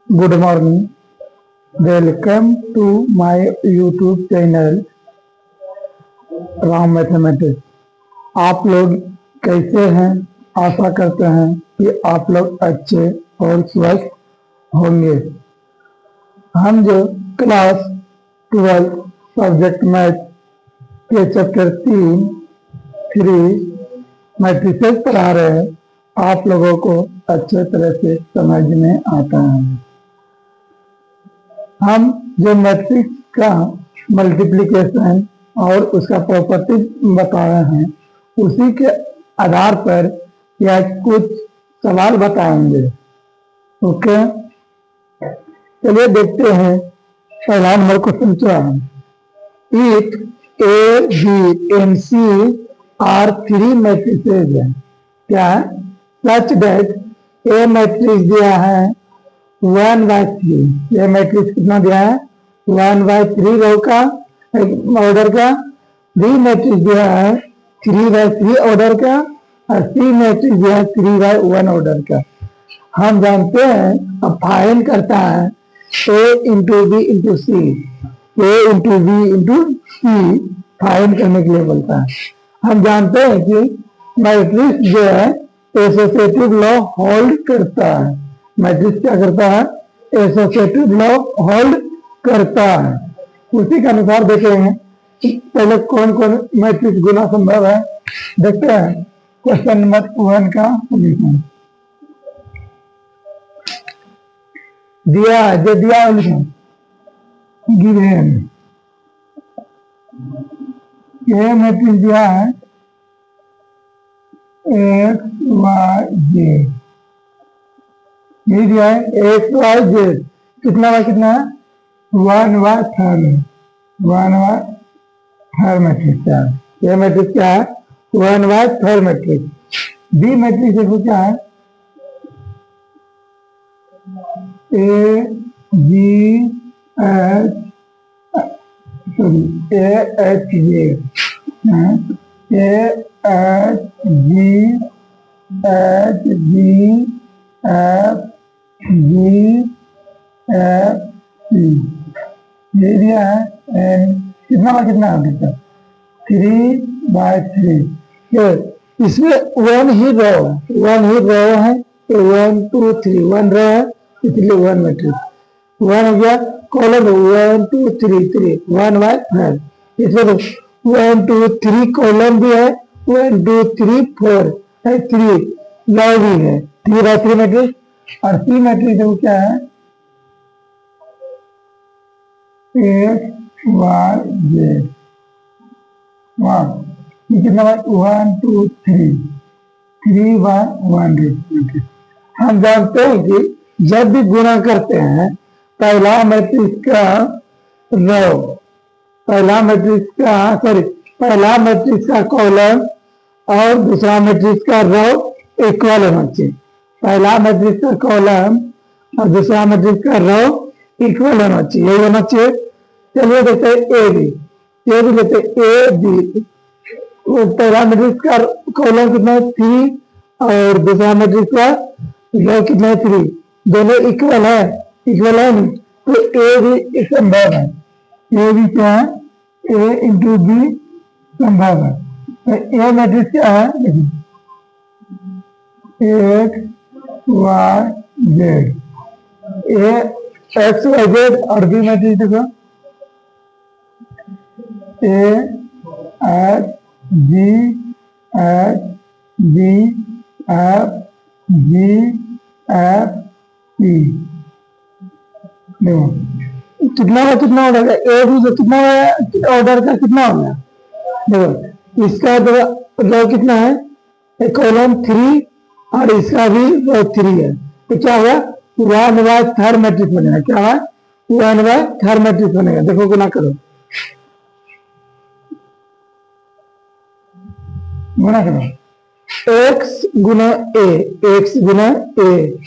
Good morning, welcome to my YouTube channel Ram mathematics. आप लोग कैसे हैं? आशा करते हैं कि आप लोग अच्छे और स्वस्थ होंगे। हम जो क्लास 12 सब्जेक्ट मैथ के चैप्टर 3 मैट्रिसेस पढ़ा रहे हैं, आप लोगों को अच्छे तरह से समझ में आता है। हम जो मैट्रिक्स का मल्टीप्लिकेशन और उसका प्रॉपर्टीज बता रहे हैं, उसी के आधार पर यह कुछ सवाल बताएंगे। ओके, चलिए देखते हैं। पहला नंबर क्वेश्चन क्या है? If A B and C are 3 matrices है, क्या है? सच दैट ए मैट्रिक्स दिया है 1/3। ये मैट्रिक्स कितना दिया है? 1/3 रो का ऑर्डर का। बी मैट्रिक्स दिया है 3/3 ऑर्डर का, और सी मैट्रिक्स दिया है 3/1 ऑर्डर का। हम जानते हैं, अब फाइंड करता है ए into B into C, a into B into C find करने के लिए बोलता है। हम जानते हैं कि मैट्रिक्स जो है एसोसिएटिव लॉ होल्ड करता है। मैट्रिक्स क्या करता है? एसोसिएटिव लॉ होल्ड करता है। उसी के अनुसार देखेंगे पहले कौन कौन मैट्रिक्स गुना संभव है। देखते हैं क्वेश्चन नंबर 1 का सोल्यूशन। दिया है, जो दिया है लिखो, गिवन ये मैट्रिक्स दिया है एक्स वाई जेड, ये दिया है एक्स वाई जेड। कितना बाय कितना है? 1/3, 1/3 मैट्रिक्स क्या है? ये मैट्रिक्स क्या है? 1/3 मैट्रिक्स। बी मैट्रिक्स देखो क्या है? A g h, sorry a h z, a H G H G F G F c, ये दिया है। एंड कितना बाय कितना है? 3/3। इसमें वन ही रो है, 1 2 3 1 रो है, इसलिए 1 मैट्रिक्स 1 हो गया। कॉलम 1 2 3 3 1/3। इसमें 1 2 3 कॉलम भी है, 1 2 3 4 3 रो भी है, 3/3 मैट्रिक्स। और सी मैट्रिक्स वो क्या है? X Y Z. वाह, ये कितना बाय? 1 2 3/1 मैट्रिक्स। हम जानते हैं कि जब भी गुणा करते हैं, पहला मैट्रिक्स का रो, पहला मैट्रिक्स का कॉलम और दूसरा मैट्रिक्स का रो इक्वल होना चाहिए। पहला मैट्रिक्स का कॉलम और दूसरा मैट्रिक्स का रो इक्वल होना चाहिए, यही होना चाहिए। चलिए देखते हैं ए बी, ये भी लेते ए बी। पहला मैट्रिक्स का कॉलम कितना है? 3, और दूसरा मैट्रिक्स का रो कितना है? 3। दोनों इक्वल है नहीं, तो ए भी संभव है। ए भी क्या है? ए इंटू बी संभव है। तो ए मैट्रिक्स क्या है? देखिए, X Y Z, A X Y Z. और बी मैट्रिक्स देखो, A H G H G F G F C. देखो कितना ऑर्डर का ए बी जो कितना ऑर्डर का कितना हो गया? देखो इसका रो कितना है? कॉलम 3 और इसका भी रो 3 है, तो क्या होगा? 1/3 मैट्रिक्स बनेगा। क्या है? 1/3 मैट्रिक्स बनेगा। देखो गुना करो, गुना करो। एक्स गुना ए, एक्स गुना ए,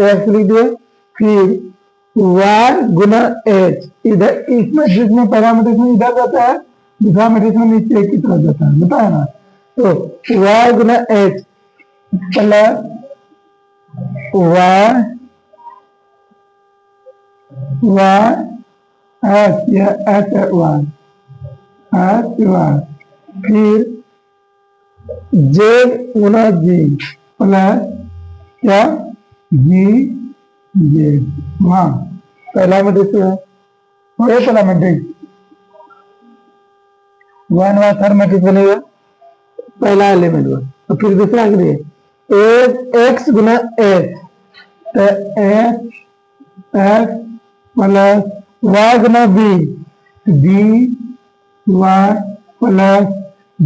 एक्स लिख दिए। फिर वाई गुना एच, इधर इस मैट्रिक्स में पहला मैट्रिक्स में इधर जाता है, दूसरा मैट्रिक्स में नीचे की तरफ जाता है, बताया ना? तो y गुना h प्लस y h यह h है y h y फिर z गुना g प्लस क्या g z वहाँ पहला मैट्रिक्स है पहला मैट्रिक्स वन व थर्ड मैट्रिक्स बनेगा पहला एलिमेंट हुआ तो फिर दूसरा के लिए एक्स गुना एच तो एक्स एक्स प्लस वाई गुना b b y plus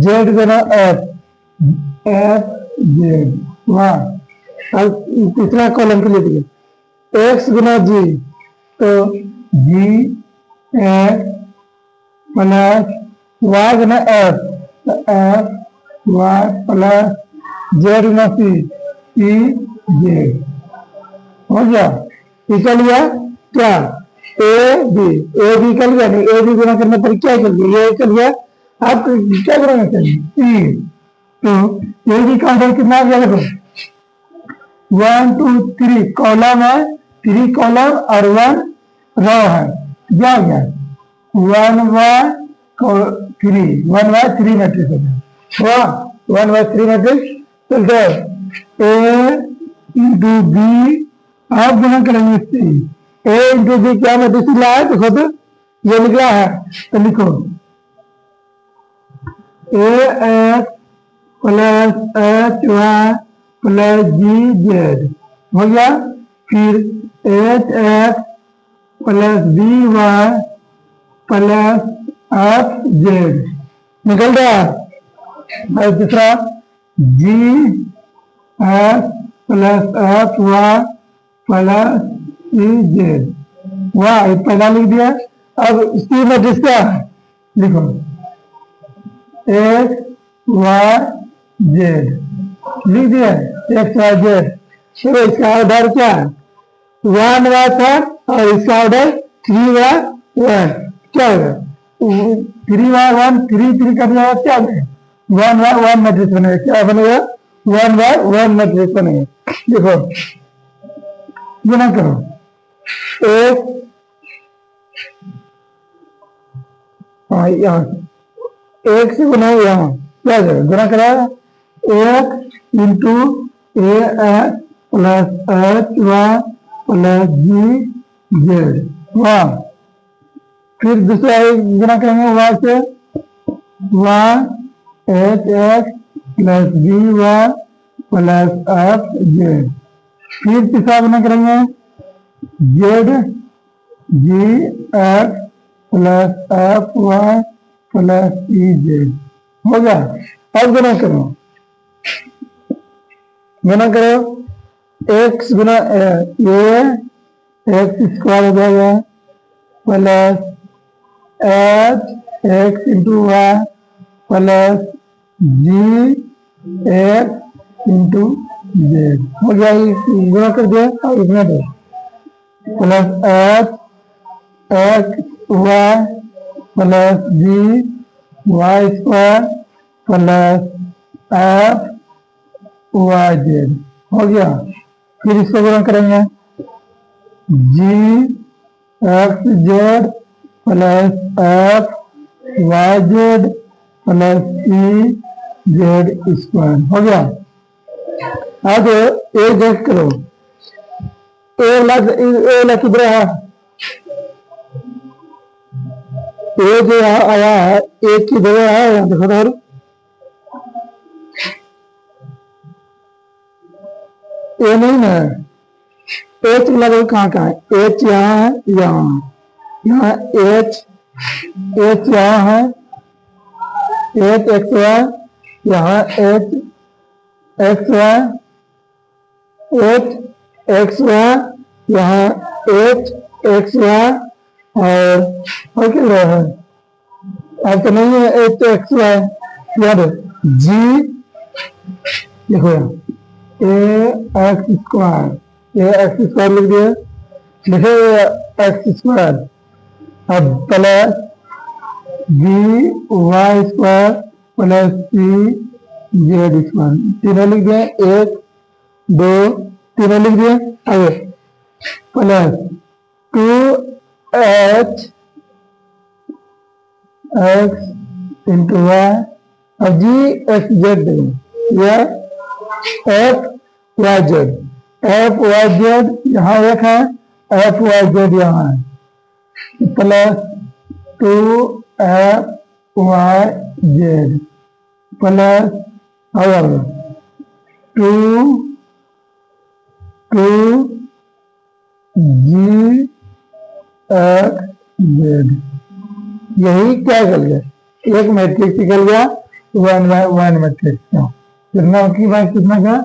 z गुना एफ एफ जेड वाई। अब तीसरा कॉलम के लिए देखिए एक्स गुना जी तो जी एक्स प्लस वाई गुना f f y plus z गुना सी सी जेड हो गया। निकल गया क्या ए बी निकल गया नहीं ए बी गुना करने पर क्या कर गया ये निकल गया। आप क्या करेंगे चाहिए तो ए बी का ऑर्डर कितना आ गया देखो 1 2 3 कॉलम है 3 कॉलम और 1 रो है क्या गया 1 बाय 3 मैट्रिक्स हो गया 1 बाय 3 मैट्रिक्स। चलते ए इंटू बी आप गुना करेंगे सी ए इंटू बी क्या मैट्रिक्स निकला है देखो तो ये निकला है तो लिखो a x plus h y plus g z हो गया। फिर h x plus b y plus f z निकल गया। और दूसरा g f plus f y plus c z y पहला लिख दिया। अब सी मैट्रिक्स क्या है लिखो एक्स वाई जेड लिख दिया एक्स वाई जेड। तो इसका ऑर्डर क्या है 1 वाई था और इसका ऑर्डर 3 वाई 1 क्या होगा 3 वाई 1 3 3 कर जाएगा क्या बनेगा 1 वाई 1 मैट्रिक्स बनेगा क्या बनेगा 1 वाई 1 मैट्रिक्स बनेगा। देखो गुना करो एक यहाँ एक से गुना यहाँ क्या जाएगा गुना कराएगा एक into a x plus h y plus g z y. फिर दूसरा गुना करेंगे वाई से y H x plus b y plus f z. फिर तीसरा गुना करेंगे z g x plus f y plus e z हो गया। अब गुना करो एक्स गुना ए एक्स स्क्वायर हो जाएगा plus h x into y plus g x into z हो गया। गुना कर दिया और इसमें दो plus h x y plus g y square plus f Y z हो गया। फिर इसको गुना करेंगे g x z plus f Y z plus e z square हो गया। अब ए देख करो ए किधर है ए जो आया है एक की जगह है यहाँ देखो तो ए नहीं ना एच लगा कहाँ है एच यहाँ है यहाँ एच एच यहाँ है एच एक्स वाई यहाँ H x Y H x Y यहाँ एच एक्स वाई और क्या रहा है अब तो नहीं है एच एक्स वाई याद जी देखो ए एक्स स्क्वायर लिख दिया लिखे एक्स स्क्वायर। अब plus b y square plus c z square, तीनों लिख दिए, एक दो तीनों लिख दिए। आगे plus 2h x into Y, और जी एफ जेड देंगे, यह F Y Z, F Y Z यहाँ एक है, एफ वाई जेड यहाँ है, plus 2f Y z plus और 2 जी एक्स जेड, यही क्या निकल गया, एक मैट्रिक्स निकल गया 1/1 मैट्रिक्स का, कितना की बात कितना का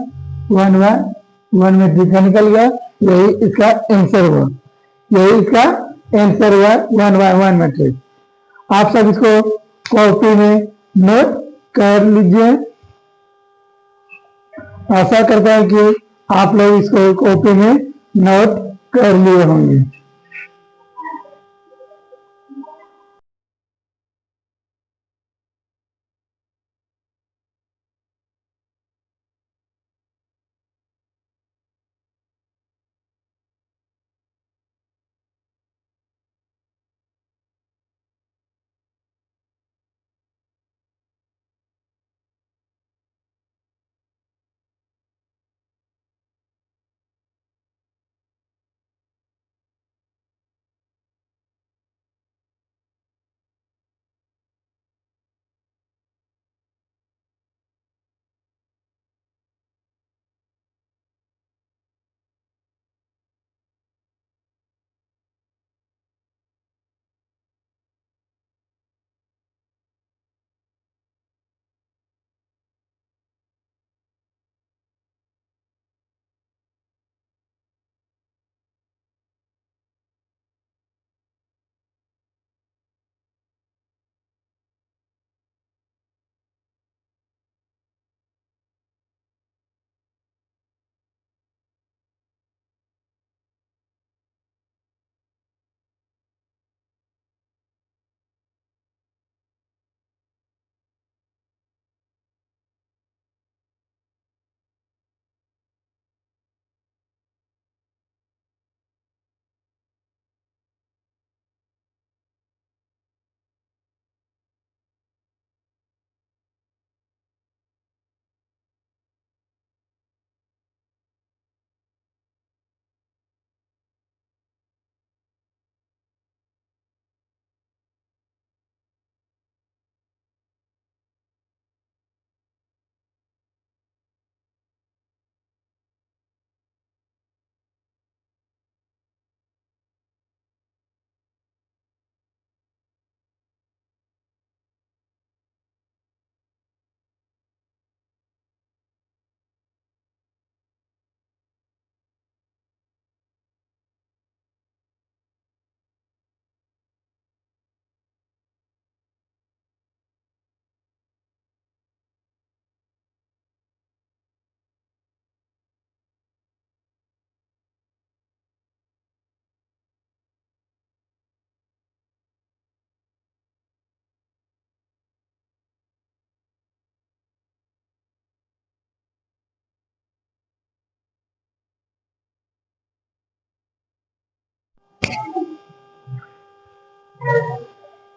1/1 मैट्रिक्स का निकल गया, यही इसका आंसर हुआ, यही इसका आंसर हुआ 1/1 मैट्रिक्स। आप सब इसको कॉपी में नोट कर लीजिए। आशा करता हूं कि आप लोग इसको कॉपी में नोट कर लिए होंगे।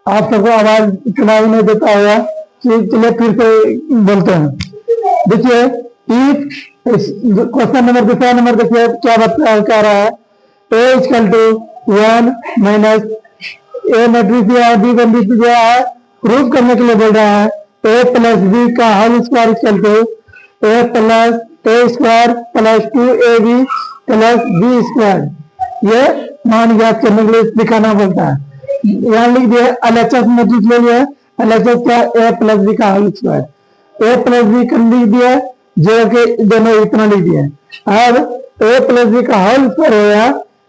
आप सबको आवाज चुनाव नहीं देता होगा, चलिए फिर से बोलते हैं। देखिए क्वेश्चन नंबर, दूसरा नंबर देखिए क्या कह रहा है, a equal to 1 minus a matrix दिया है, बी मैट्रिक्स दिया है, प्रूव करने के लिए बोल रहा है ए प्लस बी का whole square equal to A plus A square plus 2ab plus B square, ये मान ज्ञात करने के लिए दिखाना बोलता है। यहाँ लिख दिया एलएचएस मैट्रिक्स ले लिया, एलएचएस क्या ए प्लस बी का होल स्क्वायर, ए प्लस बी कर लिख दिया, जो कि दोनों इतना लिख दिया। अब ए प्लस बी का होल स्क्वायर हो गया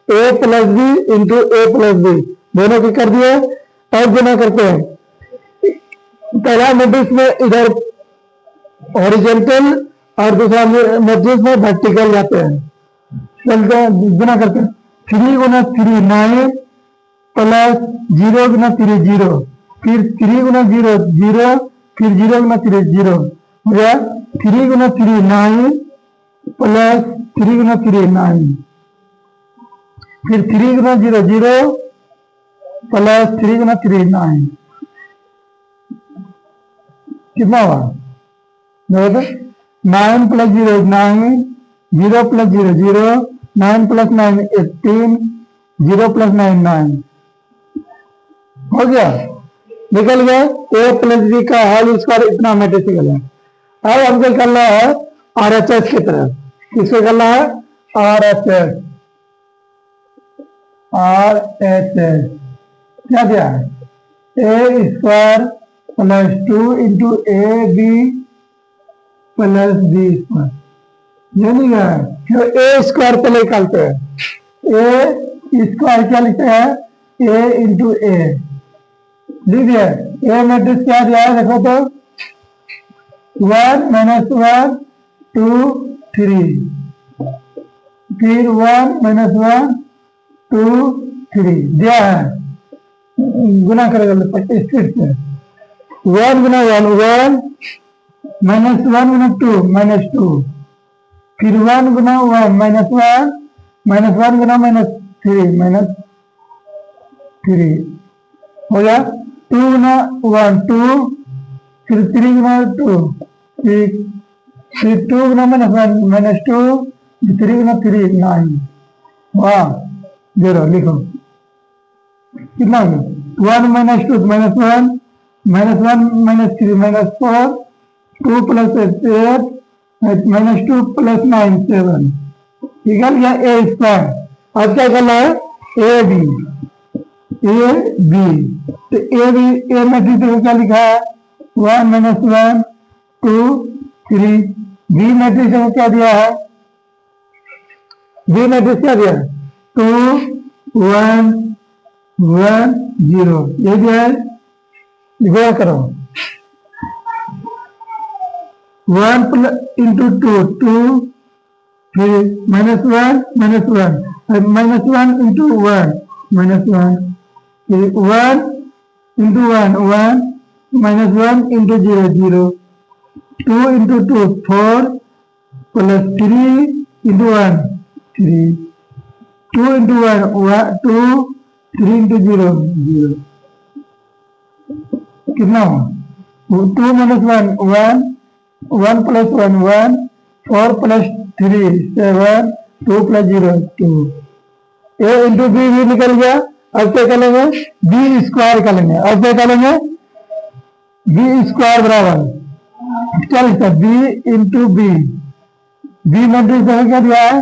ए plus B into a plus B, दोनों की कर दिए। अब गुना करते हैं, पहला मैट्रिक्स में इधर हॉरिजॉन्टल और दूसरा मैट्रिक्स में वर्टिकल जाते हैं, चलते हैं गुना करते हैं। 3 गुना 3 9 प्लस 0 गुना 3 0, फिर 3 गुना 0 0, फिर 0 गुना 3 0, हो गया 3 गुना 3 9 प्लस 3 गुना 3 9 फिर 3 गुना 0 0 प्लस 3 गुना 3 9 कितना हुआ 9 प्लस 0 9 0 प्लस 0 0 9 प्लस 9 18 0 प्लस 9 9 हो गया निकल गया ए प्लस बी का होल स्क्वायर इतना मैट्रिक्स निकल गया। अब हमको निकलना है RHS की तरफ किसको निकलना है RHS क्या दिया है a square plus 2 into a b plus B square ये नहीं है ए स्क्वायर पहले निकालते हैं ए स्क्वायर क्या लिखते हैं ए इंटू ए लिख दिया ए मैट्रिक्स क्या दिया है देखो तो 1 माइनस 1 2 3 फिर 1 माइनस 1 2 3 दिया है गुना करेगा स्पीड से 1 गुना 1 1 माइनस 1 गुना 2 माइनस 2 फिर 1 गुना 1 माइनस 1 गुना माइनस 3 माइनस 3 हो गया 2 गुना 1 2 फिर 3 गुना 2 फिर 2 गुना माइनस 1 माइनस 2 3 गुना 3 9 वाह 0 लिखो कितना हो गया 1 minus 2 minus 1 minus 3 minus 4 2 plus 8 minus 2 plus 9 7 निकल गया ए स्क्वायर अब क्या करना है ए बी तो ए मैट्रिक्स क्या लिखा है 1 माइनस 1 2 3 बी मैट्रिक्स को क्या दिया है बी मैट्रिक्स क्या दिया 2 1 1 0 ये दिया है गुणा करो 1 इंटू 2 फिर माइनस 1 इंटू 1 माइनस 1 फिर 1 into 1 1 minus 1 into 0 0 2 into 2 4 plus 3 into 1 3 2 into 1 2 3 into 0 0 कितना हुआ 2 माइनस 1 1 1 प्लस 1 1 4 प्लस 3 7 2 प्लस 0 2 ए इंटू बी भी निकल गया अब क्या करेंगे बी स्क्वायर करेंगे अब क्या करेंगे बी स्क्वायर बराबर क्या लिखता है B into B B matrix क्या दिया है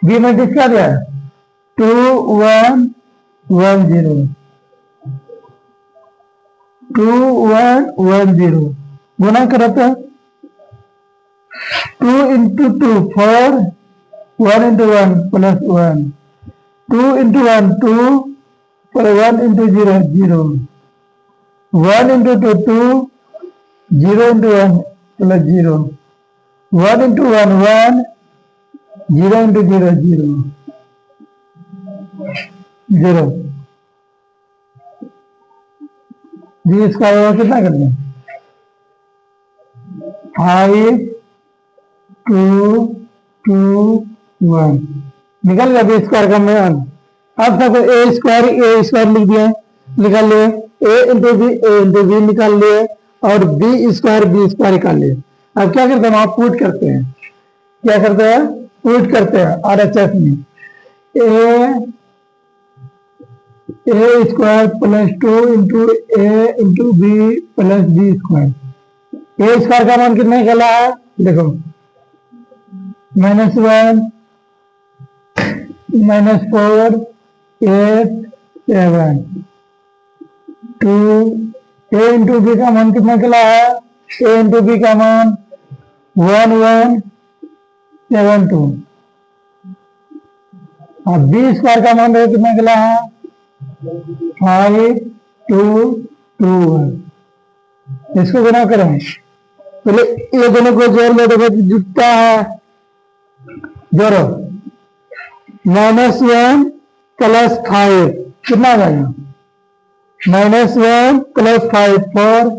बी मैट्रिक्स क्या दिया है 2 1 1 0 2 1 1 0 गुना करते 2 into 2 4 1 into 1 plus 1 2 into 1 2 plus 1 into 0 0 1 into 2 2 0 into 1 plus 0 1 into 1 1 0 into 0 0 0 जी इसका कितना कर दिया 5 2 2 1 निकल गया बी स्क्वायर का मान अब तक ए स्क्वायर लिख दिया निकाल लिए ए इंटू बी निकाल लिए और बी स्क्वायर निकाल लिए अब क्या करते हैं आप पुट करते हैं क्या करते हैं पुट करते हैं RHS में a square plus 2 into a into B plus B square a square का मान कितना निकला है देखो -1 -4 8 7 2 ए इंटू बी का मान कितना निकला है ए इंटू बी का मान 1 1 7 2 और बी स्क्वायर का मान कितना निकला है 5 2 2 1 इसको गुना करें पहले ये दोनों को जोड़ लो देखो जुटता है जोड़ो -1 प्लस 5 कितना आ जाएगा -1 प्लस 5 4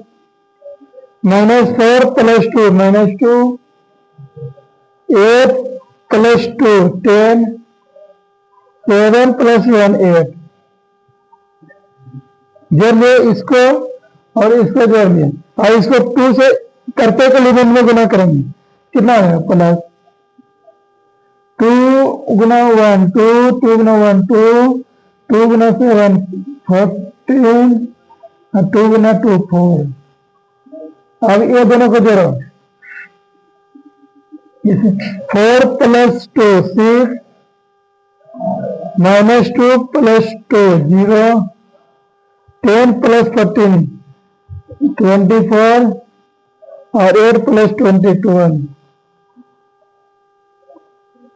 -4 + 2 -2 8 + 2 10 7 + 1 8 जोड़ लिए इसको और इसको जोड़ लिया और इसको 2 से करते के लिमिट में गुना करेंगे कितना है प्लस 2 गुना 1 2 2 गुना 1 2 2 गुना 7 14 और 2 गुना 2 4 अब ये दोनों को जोड़ो 4 + 2 6 -2 + 2 0 10 + 14 24 और 8 + 21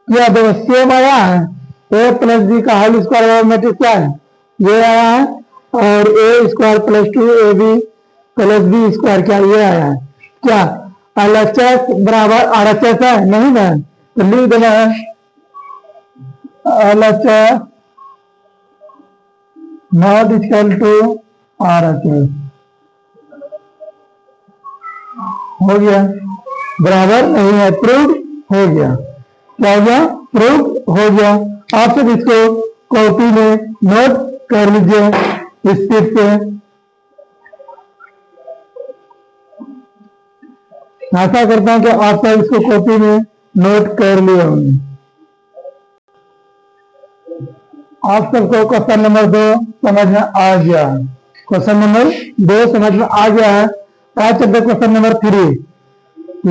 क्या देखो सेम आया है ए प्लस बी का होल स्क्वायर मैट्रिक्स क्या है ये आया है और a square + 2 a b + b square क्या ये आया है क्या LHS बराबर RHS है नहीं ना तो लिख देना है LHS not equal to RHS हो गया बराबर नहीं है प्रूव हो गया क्या हो गया प्रूव हो गया आप सब इसको कॉपी में नोट कर लीजिए स्पीड से आशा करता हूं कि आप सब इसको कॉपी में नोट कर लिए होंगे आप सबको क्वेश्चन नंबर 2 समझ में आ गया क्वेश्चन नंबर 2 समझ में आ गया है आज चलते क्वेश्चन नंबर 3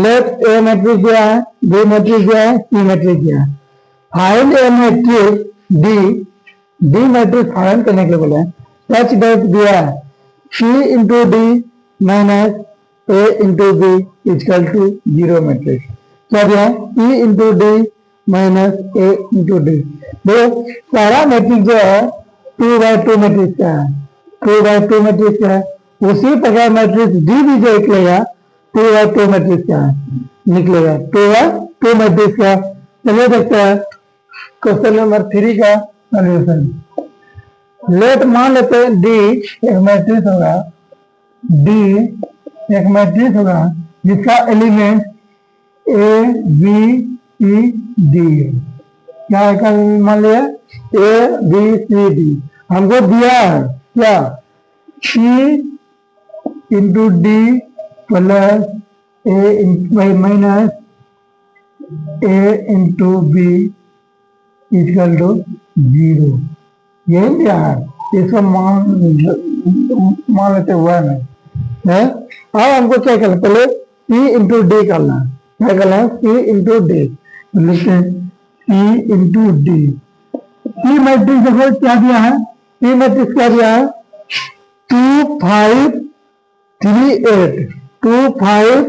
लेट ए मैट्रिक्स दिया है बी मैट्रिक्स दिया है सी मैट्रिक्स दिया है find a matrix d matrix find करने के लिए बोले सच दैट दिया है c into d minus a into B equal to 0 matrix क्या दिया है c into d minus a into d देखो सारा मैट्रिक्स जो है 2/2 मैट्रिक्स का है 2/2 मैट्रिक्स का है उसी प्रकार मैट्रिक्स डी भी जो निकलेगा 2/2 मैट्रिक्स का निकलेगा 2/2 मैट्रिक्स का चलिए देखते हैं क्वेश्चन नंबर 3 का सॉल्यूशन लेट मान लेते हैं डी एक मैट्रिक्स होगा डी एक मैट्रिक्स होगा जिसका element A B C D क्या है मान लिया ए बी सी डी हमको दिया है क्या c into d plus a minus a into B equal to 0 यही दिया है इसको मान लेते हुआ है अब हमको क्या करना पहले सी इंटू डी करना है क्या करना है सी इंटू डी लिखते हैं सी इंटू डी सी मैट्रिक्स देखो क्या दिया है सी मैट्रिक्स क्या दिया है 2 5 3 8 2 5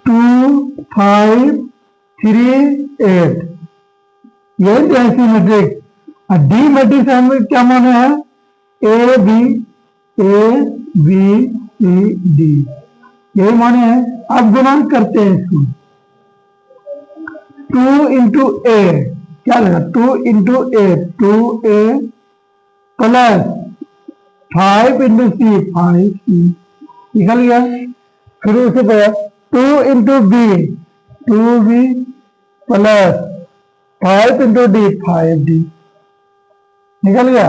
2 5 3 8 यही दिया है सी मैट्रिक्स और डी मैट्रिक्स हमें क्या माने हैं ए बी सी डी यही माने हैं अब गुणन करते हैं इसको 2 इंटू ए क्या लगा 2 into A 2a plus 5 into C 5c निकल गया फिर उसे पर 2 into B 2b plus 5 into D 5d निकल गया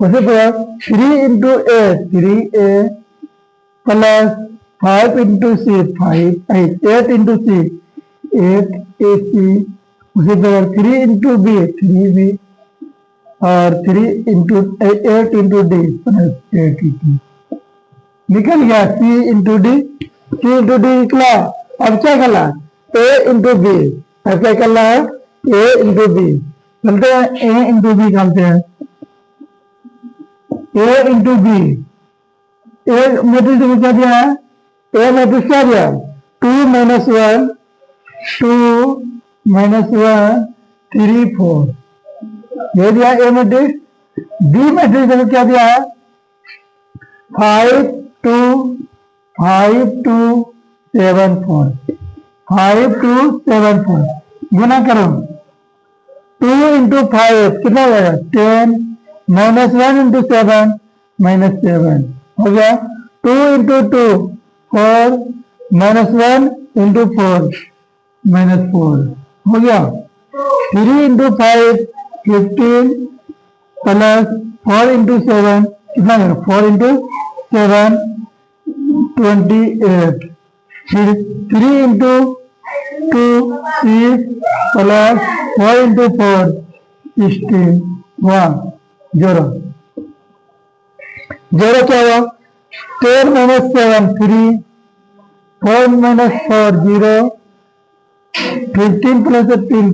उसे पर 3 into A 3a plus 5 into C 8 into C 8ac उसी तरह 3 इंटू बी 3b और 3 इंटू 8 इंटू डी 8 निकल गया सी इंटू डी निकला अब क्या करना ए इंटू बी अब क्या करना है ए इंटू बी चलते हैं ए इंटू बी करते हैं ए इंटू बी ए मैट्रिक्स में क्या दिया है ए मैट्रिक्स क्या दिया 2 - 1 2 - 1 3 4 ये दिया ए मैट्रिक्स बी मैट्रिक्स में क्या दिया है 5 2 5 2 7 4 5 2 7 4 गुना करो 2 इंटू 5 कितना हो जाएगा 10 -1 इंटू 7 -7 हो गया 2 इंटू 2 4 -1 इंटू 4 -4 हो गया। 3 इंटू 5 15 प्लस 4 इंटू 7 कितना है 4 इंटू 7 28 फिर 3 इंटू 2 6 प्लस 4 इंटू 4 16 1 0 0 क्या हुआ 10 - 7 3 4 - 4 0 15 प्लस 18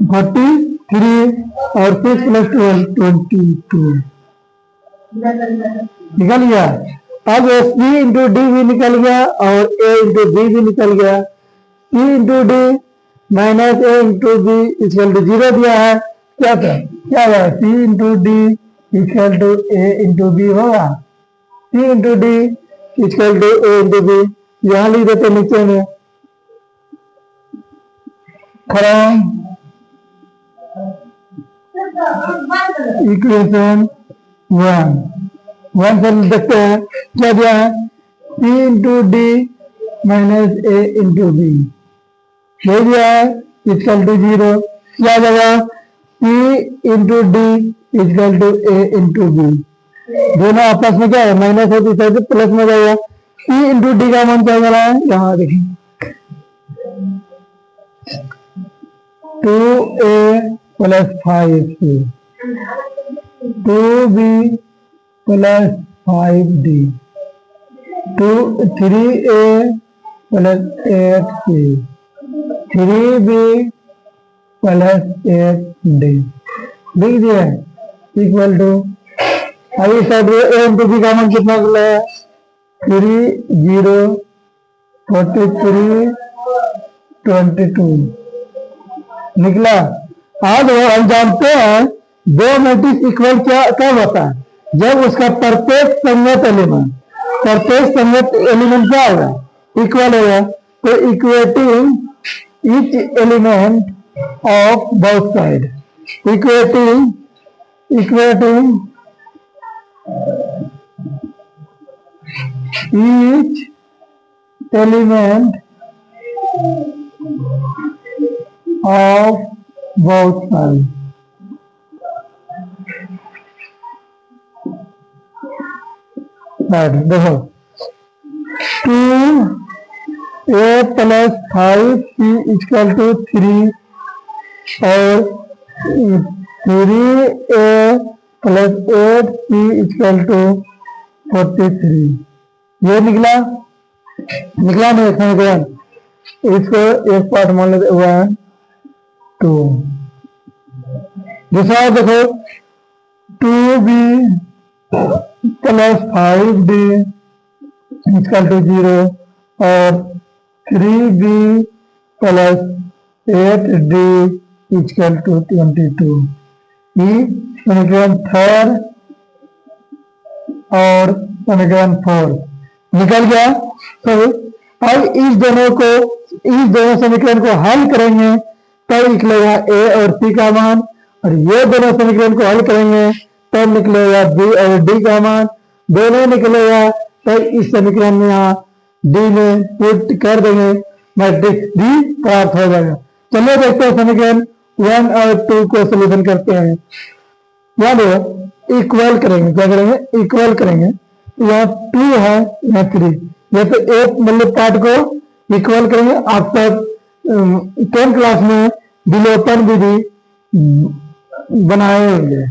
43 और 6 प्लस 12 22 निकल गया। अब सी इंटू डी भी निकल गया और ए इंटू बी भी निकल गया। C into d minus a into B equal to 0 दिया है क्या था क्या होगा c into d equal to a into b होगा। C into d equal to a into b यहाँ लिख देते नीचे में फ्रॉम इक्वेशन 1 से देखते हैं क्या दिया है c into d minus a into b ये दिया है इक्वल टू 0 क्या जगह c into d equal to a into b दोनों आपस में क्या है माइनस होती है तो प्लस में जाएगा। सी इंटू डी का मान क्या बना है यहाँ देखिए 2a plus 5c 2b plus 5d 3a plus 8c 3b plus 8d लिख दिया इक्वल टू अभी साइड में ए इंटू बी का मान कितना निकला है 3 0 43 22 निकला। आज हम जानते हैं दो मैट्रिक्स इक्वल क्या कब होता है जब उसका प्रत्येक संगत एलिमेंट क्या होगा इक्वल होगा तो equating each element of both side equating each element of both sides देखो 2a plus 5c equal to 3 और 3a plus 8c equal to 43 ये निकला नहीं समीकरण इसको एक पार्ट मान लेते हुआ है 2 दूसरा देखो 2b plus 5d equal to 0 और 3b plus 8d equal to 22 ये समीकरण 3 और समीकरण 4 निकल गया। तो अब इस दोनों समीकरण को हल करेंगे तब निकलेगा ए और सी का मान और ये दोनों समीकरण को हल करेंगे तब निकलेगा बी और डी का मान दोनों निकलेगा तो इस समीकरण में यहाँ डी में पुट कर देंगे मैट्रिक्स डी प्राप्त हो जाएगा। चलिए देखते हैं समीकरण 1 और 2 को सोल्यूशन करते हैं। याद हो इक्वल करेंगे क्या करेंगे इक्वल करेंगे यहाँ 2 है यहाँ 3 ये तो एक मतलब पार्ट को इक्वल करेंगे। आप तक 10th क्लास में विलोपन विधि बनाए होंगे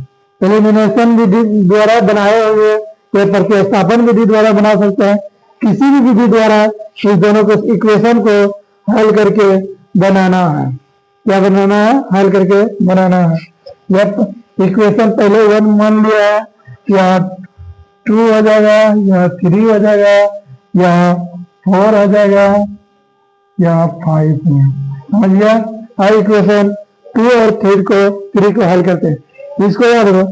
एलिमिनेशन विधि द्वारा बनाए होंगे या प्रतिस्थापन विधि द्वारा बना सकते हैं किसी भी विधि द्वारा इस दोनों को इक्वेशन को हल करके बनाना है। क्या बनाना है हल करके बनाना है। जब इक्वेशन पहले 1 मान लिया है यहाँ 2 हो जाएगा यहाँ 3 हो जाएगा यहाँ 4 हो जाएगा यहाँ 5 में समझ गया। हर इक्वेशन 2 और 3 को हल करते हैं। इसको याद रखो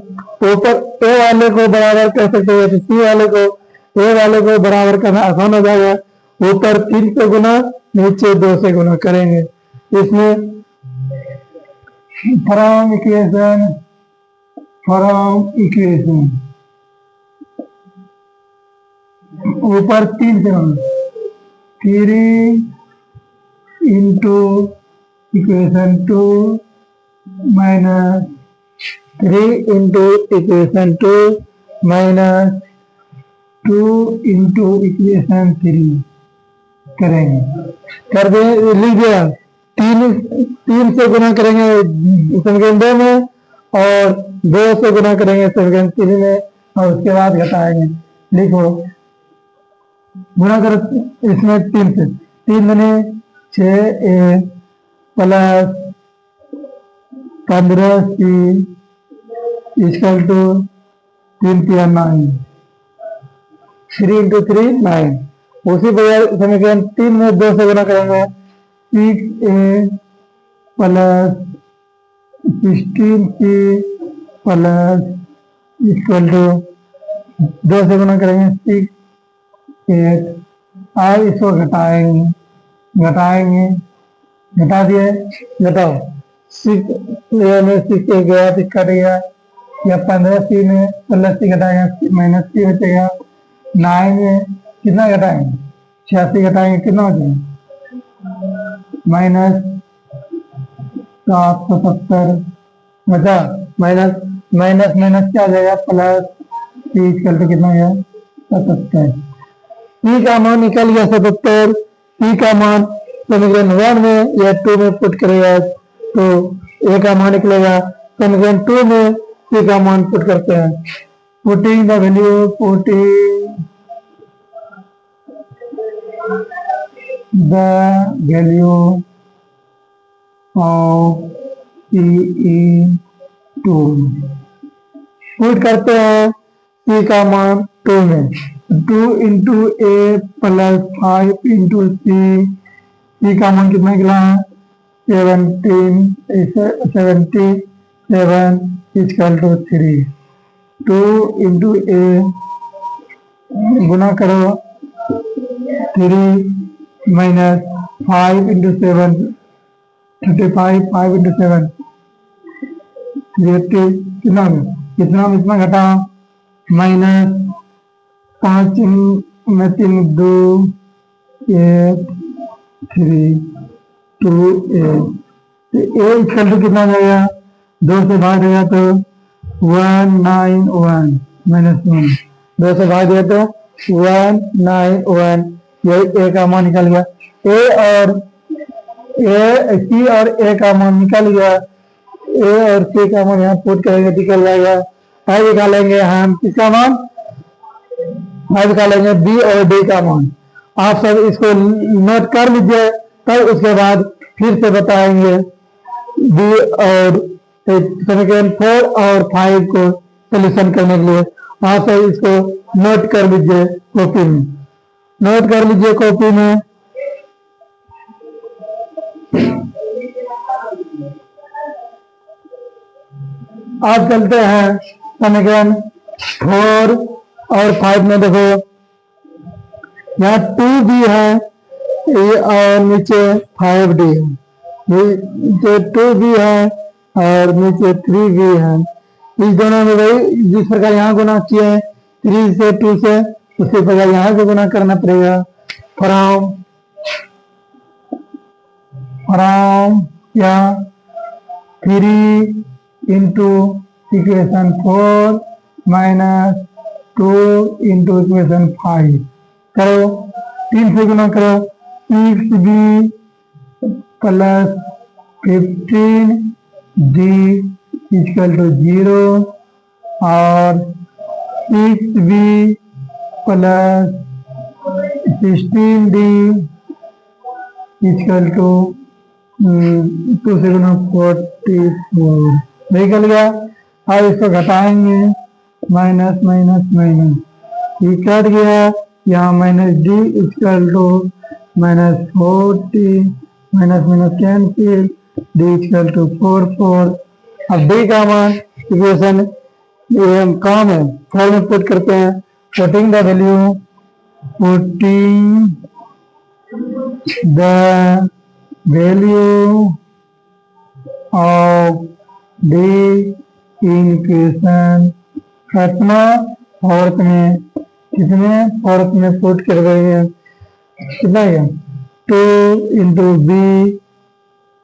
ऊपर ए वाले को बराबर कर सकते हैं तो सी वाले को ए वाले को बराबर करना आसान हो जाएगा। ऊपर 3 से गुना नीचे 2 से गुना करेंगे। इसमें फ्रॉम इक्वेशन ऊपर 3 से होगा 3 into equation 2 minus 3 into equation 2 minus 2 into equation 3 करेंगे। कर दे, लीजिए 3 से गुना करेंगे समीकरण 2 में और 2 से गुना करेंगे समीकरण 3 में और उसके बाद घटाएंगे। लिखो, गुना करो इसमें 3 से, 3 बने 6a plus 15c equal to 3 3 9 3 into 3 9। उसी प्रकार समीकरण 3 में 2 से गुना करेंगे 6a plus 16c plus equal to 2 से गुना करेंगे 6 8। अब इसको घटाएंगे घटा दिए, घटाओ 6 में 6 गया तो कट गया, या 15c में प्लस c घटाएंगे माइनस c बचेगा। 9 में कितना घटाएंगे 86 घटाएंगे कितना बचेगा माइनस 770 बचा, माइनस माइनस माइनस क्या आ जाएगा प्लस c इक्वल टू कितना गया 77। c का मान निकल गया 77। c का मान समीकरण 1 में या 2 में पुट करेगा तो a का मान निकलेगा। समीकरण 2 में c का मान पुट करते हैं, putting the value of CE2 put करते हैं c का मान 2 में, 2 into a plus 5 into c का मान कितना निकला 77 इक्वल टू 3। 2 इंटू a गुना करो 3 माइनस 5 इंटू 7 35 5 इंटू 7 कितना कितना घटा माइनस 5 में 3 2 8 3 2 8 तो a इक्वल टू कितना जाएगा 2 से भाग देगा तो 191 माइनस 1, 2 से भाग दिया तो 191, यही a का मान निकल गया। c और a का मान निकल गया, a और c का मान यहाँ पुट करेंगे निकल जाएगा। अब निकालेंगे हम किसका मान, अब निकालेंगे b और d का मान। आप सब इसको नोट कर लीजिए, तब उसके बाद फिर से बताएंगे b और समीकरण 4 और 5 को सोल्यूशन करने के लिए। आप सब इसको नोट कर लीजिए कॉपी में, नोट कर लीजिए कॉपी में। आज चलते हैं समीकरण 4 और 5 में। देखो यहाँ 2b है और नीचे 5d है, नीचे 2b है और नीचे 3b है। इस दोनों में वही जिस प्रकार यहाँ गुना किए 3 से 2 से, उसी प्रकार यहाँ भी गुना करना पड़ेगा। फ्रॉम या 3 into equation 4 minus 2 into equation 5 करो, 3 से गुना करो 6b plus 15d equal to 0 और 6b plus 16d equal to 2 से गुना 44 निकल गया। अब इसको घटाएंगे माइनस माइनस माइनस, ये कट गया, यहाँ minus d equal to minus 40 minus minus cancel d equal to 4। अब d का मान इक्वेशन काम है 4 में पुट करते हैं, putting the value of d in equation 4 में कितने फोर्थ में पुट कर रहे हैं, कितना है 2 into B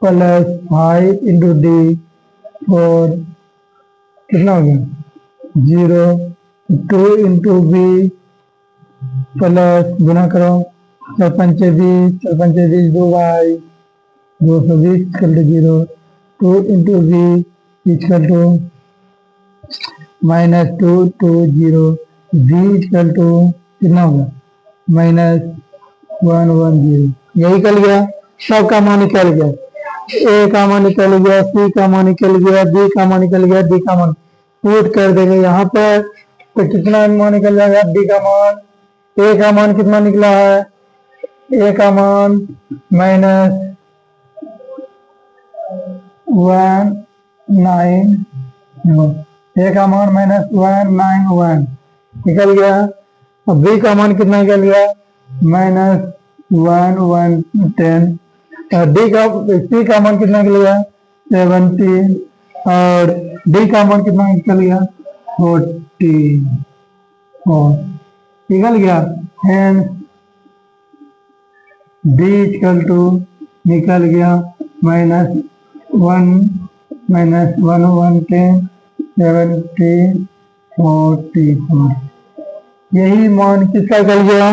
plus 5 into D 4, कितना हो गया 0, 2 इंटू बी प्लस गुना करो 4 पंचे 20, 4 पंचे 20 2 by 220 equal to 0, 2 into B equal to -2 2 0, B equal to कितना होगा -1 1 0, यही निकल गया, सब का मान निकल गया, ए का मान निकल गया, सी का मान निकल गया, बी का मान निकल गया, डी का मान पुट कर देंगे यहाँ पर, तो कितना मान निकल जाएगा, डी का मान, ए का मान कितना निकला है, ए का मान -1 9, ए का मान -1 9 1 निकल गया। अब बी का मान कितना निकल गया -1 1 10, और डी का सी का मान कितना निकल गया 17, और डी का मान कितना निकल गया 40 निकल गया। हेंस डी इक्वल टू निकल गया -1 -1 1 10 70 44, यही मान किसका निकल गया,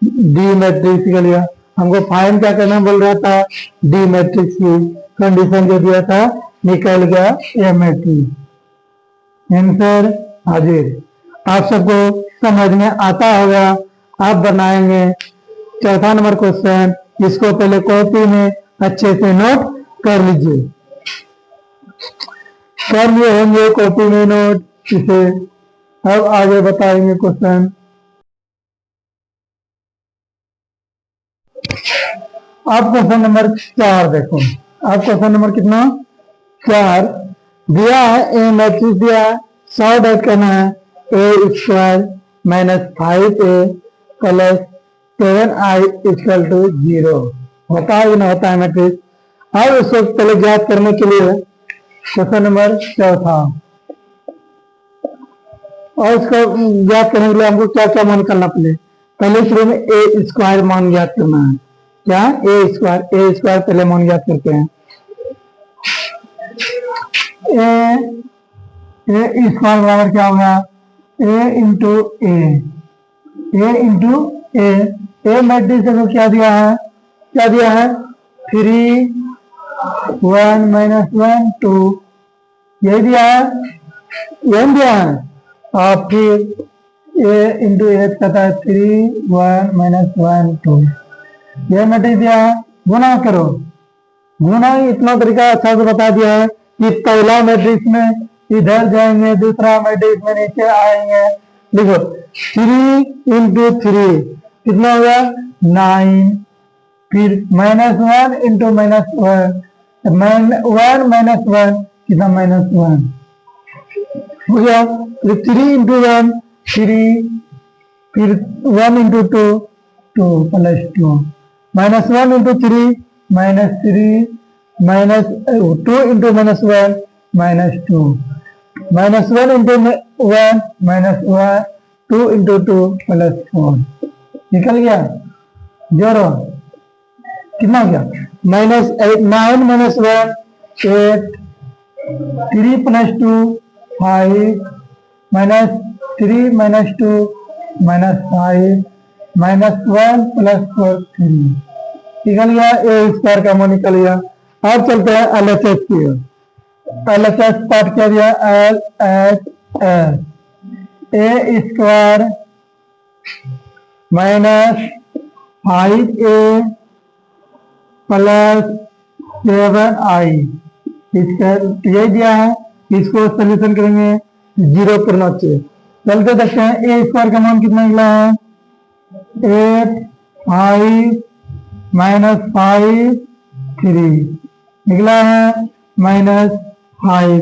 डी मैट्रिक्स निकल गया। हमको फाइंड क्या करना बोल रहा था, डी मैट्रिक्स की कंडीशन जो दिया था, निकल गया ए मैट्रिक्स। आंसर हाजिर। आप सबको समझ में आता होगा। आप बनाएंगे चौथा नंबर क्वेश्चन, इसको पहले कॉपी में अच्छे से नोट कर लीजिए, कर लिए होंगे कॉपी में नोट इसे। अब आगे बताएंगे क्वेश्चन। अब क्वेश्चन नंबर 4 देखो, अब क्वेश्चन नंबर कितना 4 दिया है, ए मैट्रिक्स दिया है, सॉर्ट आउट करना है, a square -5a plus 7i equal to 0 होता है कि नहीं होता है मैट्रिक्स। अब उसको पहले ज्ञात करने के लिए क्वेश्चन नंबर 4, और उसको ज्ञात करने के लिए हमको क्या क्या मान करना पहले शुरू में ए स्क्वायर मान ज्ञात करना है। क्या ए स्क्वायर पहले मान ज्ञात करते हैं। ए स्क्वायर बराबर क्या होगा, ए इंटू ए मैट्रिक्स को क्या दिया है, 3 1 -1 2 यही दिया है, और फिर ए इंटू ए कहता है 3 1 -1 2, यह मैट्रिक्स दिया है। गुना करो, गुना इतना तरीका अच्छा से बता दिया है कि पहला मैट्रिक्स में इधर जाएंगे, दूसरा मैट्रिक्स में नीचे आएंगे। देखो 3 इंटू 3 कितना होगा 9, फिर -1 इंटू -1 1 -1 कितना -1 हो गया, फिर 3 इंटू 1 3, फिर 1 into 2 2 plus 2, -1 into 3 -3, -2 into -1 -2, -1 into 1 -1, 2 into 2 plus 4 निकल गया। जोड़ो कितना हो गया -9 -1 8, 3 प्लस 2 5, -3 -2 -5, -1 प्लस 4 3 निकल गया। ए स्क्वायर का मान निकल गया। अब चलते हैं LHS की ओर। LHS पार्ट क्या दिया, LHS ए स्क्वायर -5a प्लस 7i, इसका यही दिया है, इसको सोल्यूशन करेंगे 0 करना चाहिए। चलते देखते हैं ए स्क्वायर का मान कितना निकला है, 8 5 -5 3 निकला है -5।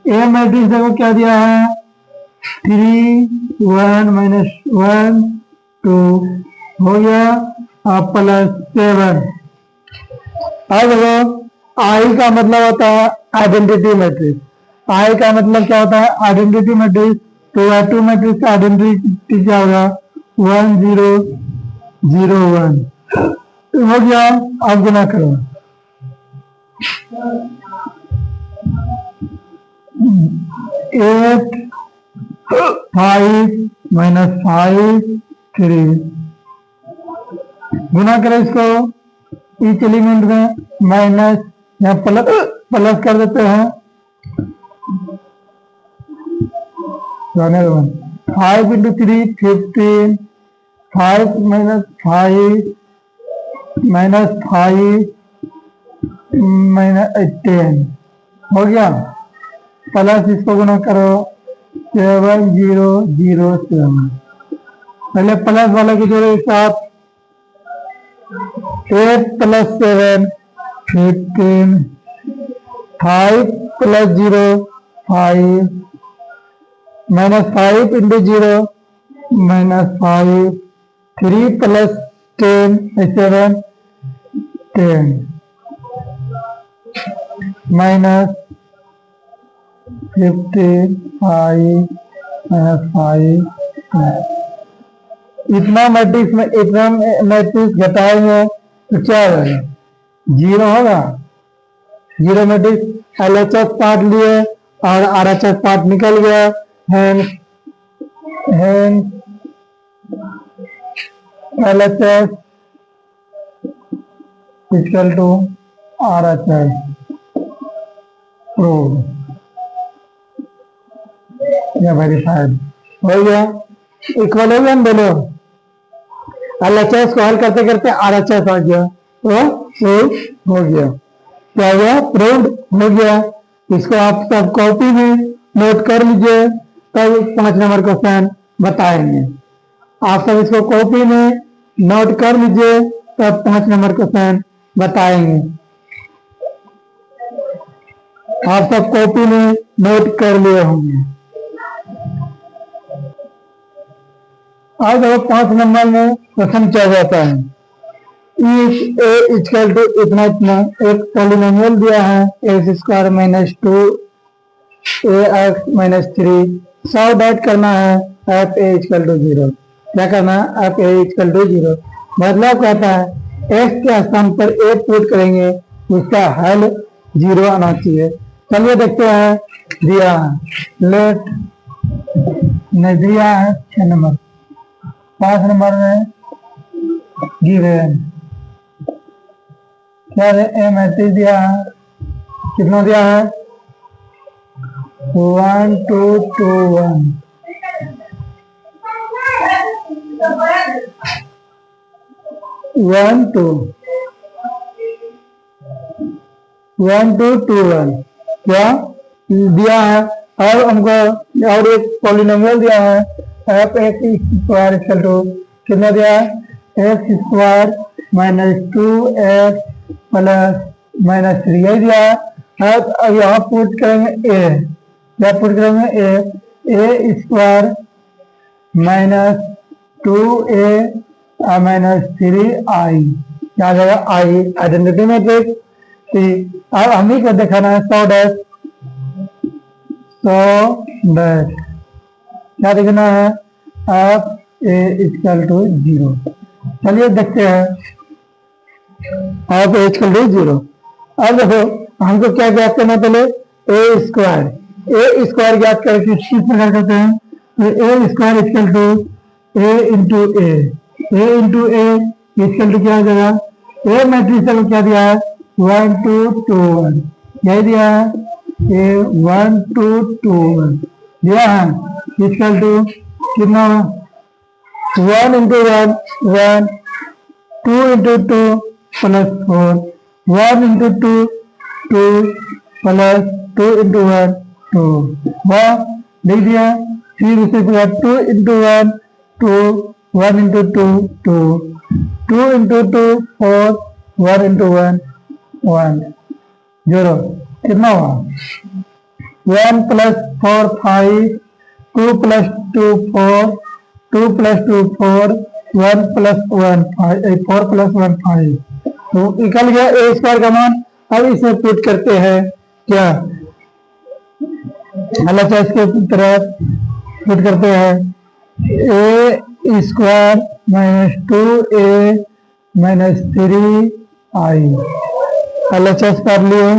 ए मैट्रिक्स देखो क्या दिया है, 3 1 -1 2 हो गया, अब प्लस 7। अब देखो आई का मतलब होता है आइडेंटिटी मैट्रिक्स। आई का मतलब क्या होता है, आइडेंटिटी मैट्रिक्स। तो 2 मैट्रिक्स का आइडेंटिटी क्या होगा, 1001 हो गया। आप गुना करो। 8 5 -5 3 गुना करें इसको ईच एलिमेंट में, माइनस या प्लस कर देते हैं। 5 इंटू 3 15, 5 -5 -10 हो गया। प्लस इसको गुना करो 7007। पहले प्लस वाले को जोड़ो एक साथ। 8 + 7 15, 5 + 0 5, -5 इंटू 0 -5, 3 + 10 7 10 -15 5 -5 इतना मैट्रिक्स घटाएंगे तो क्या होगा? 0 होगा। 0 मैट्रिक्स LHS पार्ट लिए और RHS पार्ट निकल गया। hence LHS equal to RHS proved या वेरीफाइड हो गया। इक्वल हो गया दोनों। LHS को हल करते करते RHS आ गया तो हो गया। क्या हुआ? प्रूव्ड हो गया। इसको आप सब कॉपी में नोट कर लीजिए, तब 5 नंबर क्वेश्चन बताएंगे। आप सब इसको कॉपी में नोट कर लीजिए, तब 5 नंबर क्वेश्चन बताएंगे। आप सब कॉपी में नोट कर लिए होंगे। आज 5 नंबर में क्वेश्चन क्या जाता है? इक्वल टू इतना इतना एक पॉलिनोमियल दिया है x² -2 ax -3 सॉल्व डैट करना है f(a) = 0। क्या करना है? f(a) = 0 मतलब कहता है x के स्थान पर a पुट करेंगे, उसका हल 0 आना चाहिए। चलिए देखते हैं। दिया है लेट नहीं दिया है 6 नंबर। 5 नंबर में गिवन क्या है? ए मैट्रिक्स दिया है। कितना दिया है? 1 2 2 1 1 2 1 2 2 1 क्या दिया है? और हमको और एक पॉलिनोमियल दिया है f(x² = कितना दिया है? x² -2x + -3 दिया है। अब यहाँ पुट करेंगे a। क्या पुट करेंगे? a² -2a -3i क्या आ जाएगा? i identity matrix. अब हम ही को दिखाना है 100 डैश क्या देखना है? f(a) = 0। चलिए देखते हैं f(a) = 0। अब देखो हमको क्या ज्ञात करना? पहले a² ज्ञात करके किस प्रकार करते हैं? तो a² = a इंटू a क्या हो जाएगा? a मैट्रिक्स को क्या दिया है? 1 2 2 1 यही दिया है। a 1 2 2 1 दिया है इक्वल टू कितना? 1 इंटू 1 1 2 इंटू 2 +4 1 इंटू 2 2 +2 इंटू 1 2 वह लिख दिया। फिर उसी प्रकार 2 इंटू 1 2 1 इंटू 2 2 2 इंटू 2 4 1 इंटू 1 1 0 कितना हुआ? 1 + 4 5 2 + 2 4 2 + 2 4 1 + 1 5 4 + 1 5 तो निकल गया a² का मान। अब इसमें पुट करते हैं क्या? LHS के तरफ पुट करते हैं a square minus 2a minus 3i LHS कर लिए।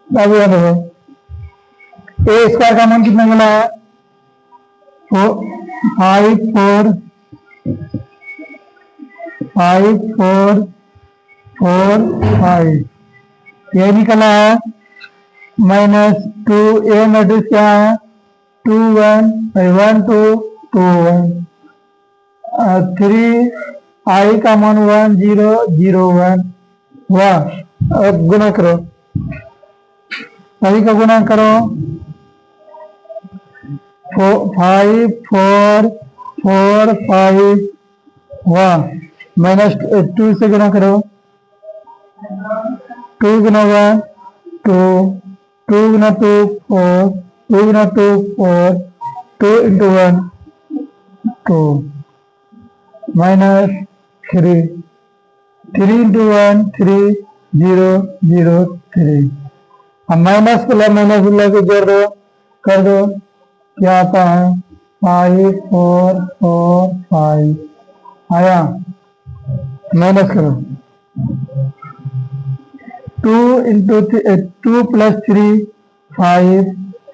अभी देखो ए स्क्वायर का मान कितना मिला है 5 ये निकला है माइनस 2a मैट्रिक्स क्या है 2 1 1 2 2 1 3 i का मान 1 0 0 1 वाह। अब गुना करो सभी का गुना करो 5 4 4 5 वाह माइनस 2 से गुना करो 2 गुना 1 2 2 गुना 2 4 2 गुना 2 4 2 इंटू 1 2 माइनस 3 3 इंटू 1 3 0 0 3। अब माइनस प्लस को जोड़ दो कर दो क्या आता है 5 4 4 5 आया माइनस करो 2 into 2 plus 3 5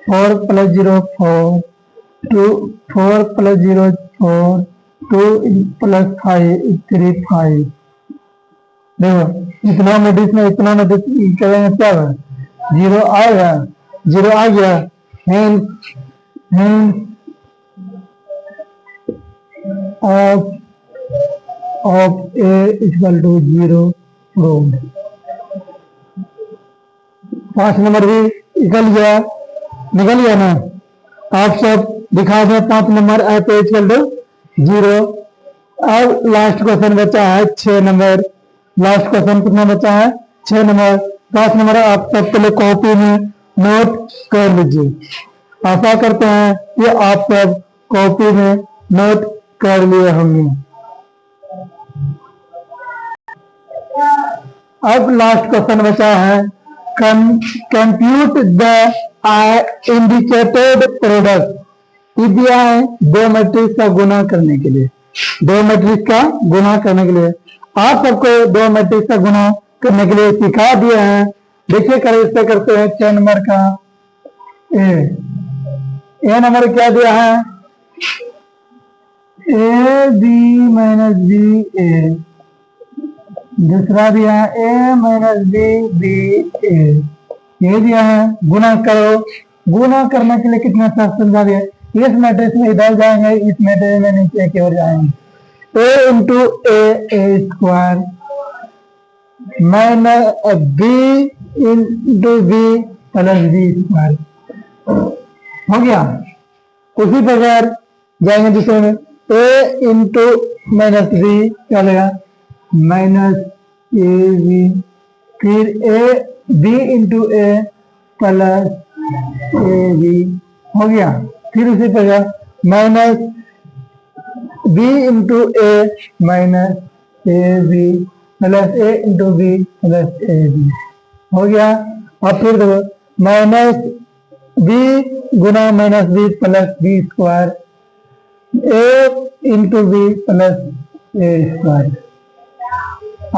4 plus 0 4 2 4 plus 0 4 2 plus 5 3 5। देखो इतना मैट्रिक्स में इतना मैट्रिक्स करेंगे क्या है 0 आएगा 0 आ गया of a equal to 0 proved। 5 number भी निकल गया ना। आप सब दिखा दो 5 नंबर f इक्वल टू 0। अब लास्ट क्वेश्चन बचा है 6 नंबर। लास्ट क्वेश्चन कितना बचा है 6 नंबर। 5 नंबर आप सब पहले कॉपी में नोट कर लीजिए। आशा करते हैं कि आप सब कॉपी में नोट कर लिए होंगे। अब लास्ट क्वेश्चन बचा है कंप्यूट द इंडिकेटेड प्रोडक्ट। ये दिया है 2 मैट्रिक्स का गुना करने के लिए। 2 मैट्रिक्स का गुना करने के लिए आप सबको 2 मैट्रिक्स का गुना करने के लिए सिखा दिए हैं। देखिए कैसे करते हैं। 6 नंबर का ए नंबर क्या दिया है ए बी माइनस बी ए। दूसरा दिया है ए माइनस बी बी ए। ये दिया है गुना करो। गुना करने के लिए कितना सब समझा दिया। इस मैट्रिक्स में इधर जाएंगे इस मैट्रिक्स में नीचे की ओर जाएंगे। A into a square minus b into B plus B square हो गया। उसी प्रकार जाएंगे दूसरे में ए इंटू माइनस बी क्या लेगा माइनस ए बी। फिर a b into a plus a b हो गया। फिर उसी प्रकार minus b into a minus a b plus a into B plus a b हो गया। और फिर देखो माइनस बी गुना minus b plus B square a into B plus A square.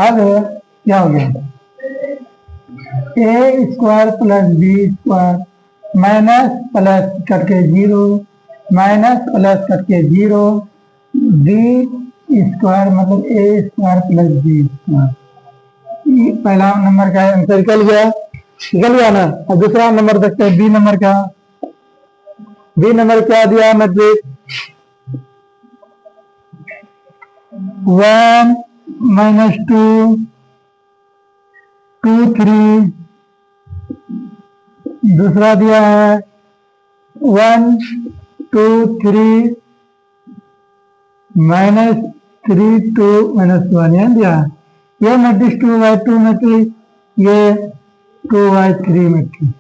अब क्या हो गया a square plus B square minus plus करके 0 माइनस प्लस करके 0 बी स्क्वायर मतलब ए स्क्वायर प्लस बी स्क्वायर। पहला नंबर का आंसर निकल गया ना। और दूसरा नंबर देखते हैं बी नंबर का। बी नंबर क्या दिया मैट्रिक्स 1 माइनस 2 2 3। दूसरा दिया है 1 2 3 माइनस 3 2 माइनस 1 यह दिया है। ये मैट्रिक्स 2/2 मैट्रिक्स ये 2/3 मैट्रिक्स।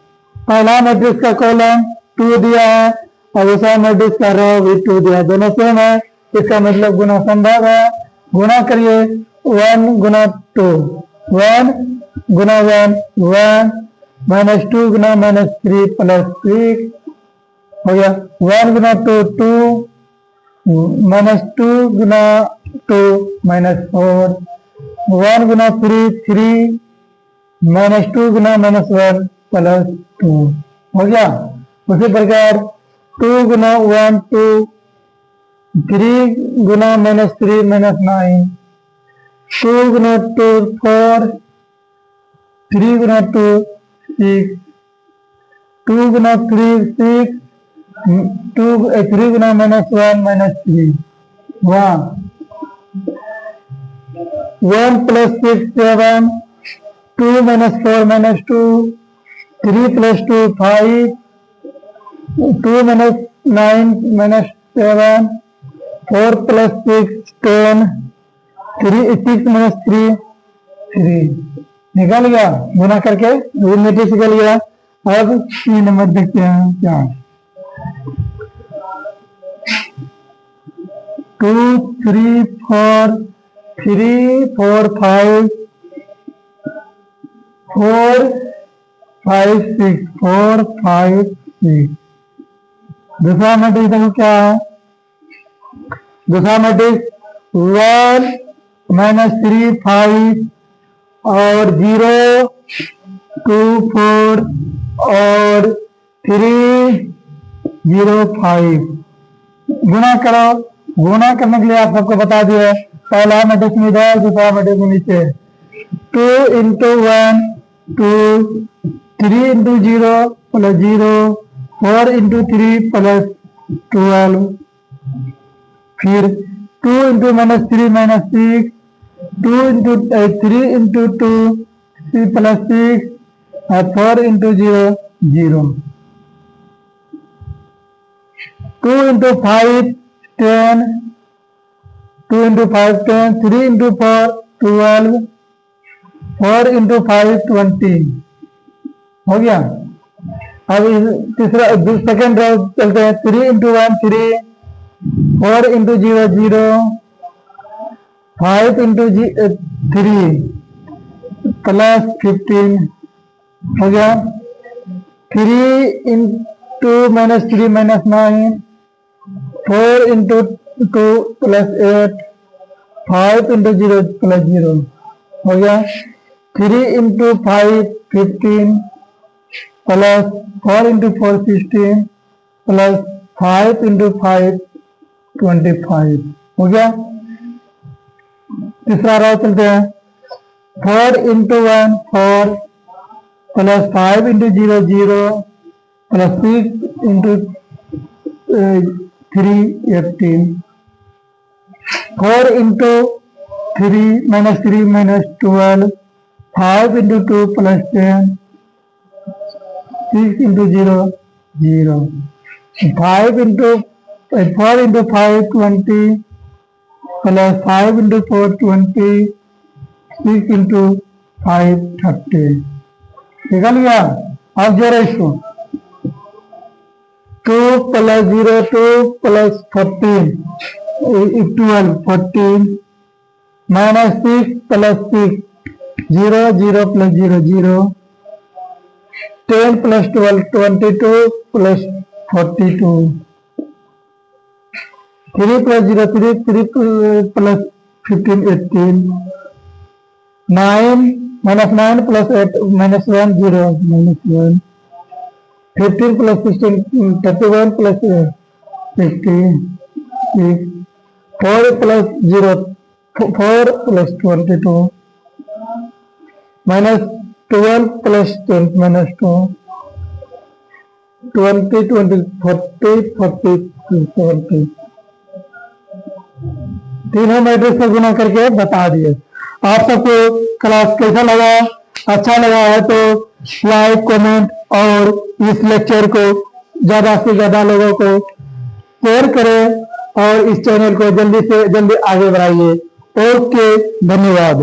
पहला मैट्रिक्स का कॉलम 2 दिया है और दूसरा मैट्रिक्स का रो भी 2 दिया है। दोनों सेम है इसका मतलब गुना संभव है। गुना करिए 1 गुना 2 1 गुना 1 1 -2 गुना -3 +6 हो गया। 1 गुना 2 2, -2 गुना 2 -4, 1 गुना 3 3, -2 गुना -1 +2 हो गया। उसी प्रकार 2 गुना 1 2, 3 गुना -3 -9, 2 गुना 2 4, 3 गुना 2 6, 2 गुना 3 6, 3 गुना -1 -3 1, 1 + 6 7, 2 - 4 - 2, 3 + 2 5, 2 - 9 - 7, 4 + 6 10, 6 - 3 3 निकल गया गुना करके मैट्रिक्स निकल गया। अब 3 नंबर देखते हैं क्या। 2 3 4 3 4 5 4 5 6 4 5 6। दूसरा मैट्रिक्स देखो क्या है। दूसरा मैट्रिक्स 1 -3 5 और 0 2 4 और 3 0 5 गुना करो। गुना करने के लिए आप सबको बता दिया पहला मैट्रिक्स में इधर, दूसरा मैट्रिक्स में नीचे। 2 × 1 2, 3 × 0 + 0, 4 × 3 + 12, फिर 2 × -3 -6, 2 × 3 × 2 + 6 और 4 × 0 0, 2 × 5 10, 2 × 5 10, 3 × 4 12, 4 × 5 20 हो गया। अब तीसरा सेकंड रो चलते हैं। 3 × 1 3, 4 × 0 0, 5 × 3 +15 हो गया। 3 × -3 -9, 4 × 2 + 8, 5 × 0 + 0 हो गया। 3 × 5 15 + 4 × 4 16 + 5 × 5 25 हो गया। तीसरा रो चलते हैं। 4 × 1 4 + 5 × 0 0 + 6 × 3 18, 4 × 3 -3 -12, 5 × 2 + 10, 6 × 0 0, 4 × 5 20 + 5 × 4 20, 6 × 5 30 निकल गया। अब जोड़ो इसको। 2 + 0 2 + 14 12 14, -6 + 6 0 0 + 0 0, 10 + 12 22 + 42, 3 + 0 3 3 + 15 18, 9 -9 + 8 -1 0 -1, 15 + 16 31 + 50 6, 4 + 0 4 + 22, -12 + 10 -2, 20 20 40 40 70 तीनों मैट्रिक्स को गुना करके बता दिए। आप सबको क्लास कैसा लगा? अच्छा लगा है तो लाइक कमेंट और इस लेक्चर को ज़्यादा से ज़्यादा लोगों को शेयर करें और इस चैनल को जल्दी से जल्दी आगे बढ़ाइए। ओके, धन्यवाद।